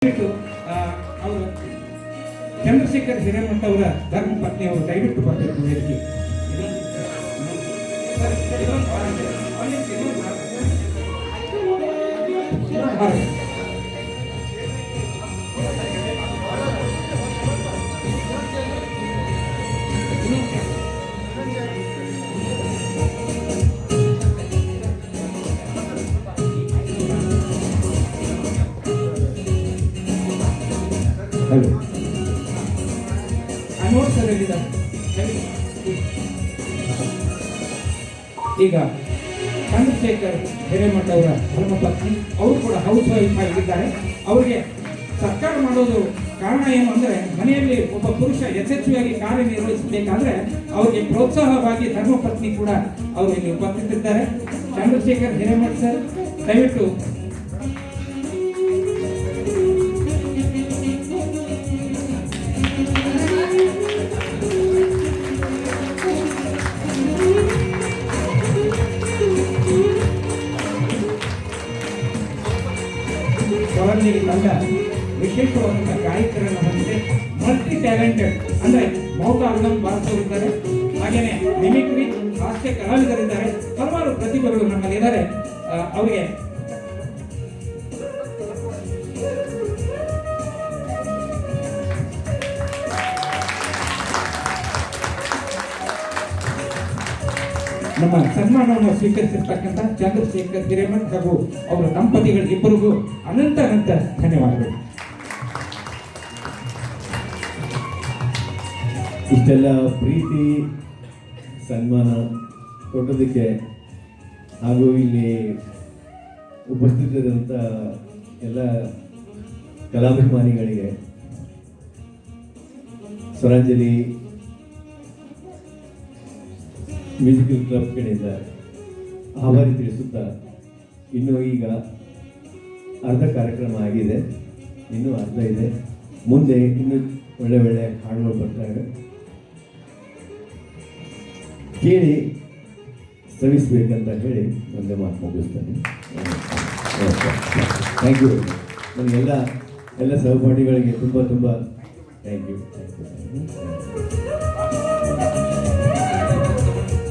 ಅವರು ಚಂದ್ರಶೇಖರ್ ಹಿರೇಮಠ ಅವರ ಧರ್ಮ ಪತ್ನಿ ಅವರು ದಯವಿಟ್ಟು ಬರಬೇಕು ವೇದಿಕೆ. ಈಗ ಚಂದ್ರಶೇಖರ್ ಹಿರೇಮಠ ಅವರ ಧರ್ಮಪತ್ನಿ ಅವರು ಕೂಡ ಹೌಸ್ ವೈಫ್ ಆಗಿದ್ದಾರೆ. ಅವರಿಗೆ ಸರ್ಕಾರ ಮಾಡೋದು ಕಾರಣ ಏನು ಅಂದರೆ, ಮನೆಯಲ್ಲಿ ಒಬ್ಬ ಪುರುಷ ಯಶಸ್ವಿಯಾಗಿ ಕಾರ್ಯನಿರ್ವಹಿಸಬೇಕಾದ್ರೆ ಅವರಿಗೆ ಪ್ರೋತ್ಸಾಹವಾಗಿ ಧರ್ಮಪತ್ನಿ ಕೂಡ ಅವರು ಇಲ್ಲಿ ಉಪಸ್ಥಿತಿದ್ದಾರೆ. ಚಂದ್ರಶೇಖರ್ ಹಿರೇಮಠ ಸರ್, ದಯವಿಟ್ಟು ಸ್ವರಂಜಲಿ ತಂಡ ವಿಶೇಷವಾದಂಥ ಗಾಯಕರನ್ನು ಹೊಂದಿದೆ. ಮಲ್ಟಿ ಟ್ಯಾಲೆಂಟೆಡ್ ಅಂದರೆ ಮೌಖಾರ್ಗಂ ಬಾರಿಸೋರಿದ್ದಾರೆ, ಹಾಗೆಯೇ ಮಿಮಿಕ್ರಿ, ಹಾಸ್ಯ ಕಲಾವಿದರಿದ್ದಾರೆ, ಹಲವಾರು ಪ್ರತಿಭೆಗಳು ನಮ್ಮಲ್ಲಿದ್ದಾರೆ. ಅವರಿಗೆ ನಮ್ಮ ಸನ್ಮಾನವನ್ನು ಸ್ವೀಕರಿಸಿರ್ತಕ್ಕಂಥ ಚಂದ್ರಶೇಖರ್ ಹಿರೇಮಠ ಹಾಗೂ ಅವರ ದಂಪತಿಗಳಿಬ್ಬರಿಗೂ ಅನಂತ ಧನ್ಯವಾದಗಳು. ಇಷ್ಟೆಲ್ಲ ಪ್ರೀತಿ ಸನ್ಮಾನ ಕೊಟ್ಟೋದಕ್ಕೆ ಹಾಗೂ ಇಲ್ಲಿ ಉಪಸ್ಥಿತರಿದ್ದಂಥ ಎಲ್ಲ ಕಲಾಭಿಮಾನಿಗಳಿಗೆ ಸ್ವರಾಂಜಲಿ ಮ್ಯೂಸಿಕಲ್ ಕ್ಲಬ್ ಕಡೆಯಿಂದ ಆಭಾರಿ ತಿಳಿಸುತ್ತಾ, ಇನ್ನು ಈಗ ಅರ್ಧ ಕಾರ್ಯಕ್ರಮ ಆಗಿದೆ, ಇನ್ನೂ ಅರ್ಧ ಇದೆ. ಮುಂದೆ ಇನ್ನೂ ಒಳ್ಳೆ ಒಳ್ಳೆ ಹಾಡುಗಳು ಬರ್ತಾರೆ, ಕೇಳಿ ಶ್ರಮಿಸಬೇಕಂತ ಹೇಳಿ ಒಂದೇ ಮಾತು ಮುಗಿಸ್ತೇನೆ. Thank you. ನನಗೆಲ್ಲ ಸಹಪಾಠಿಗಳಿಗೆ ತುಂಬ ಥ್ಯಾಂಕ್ ಯು.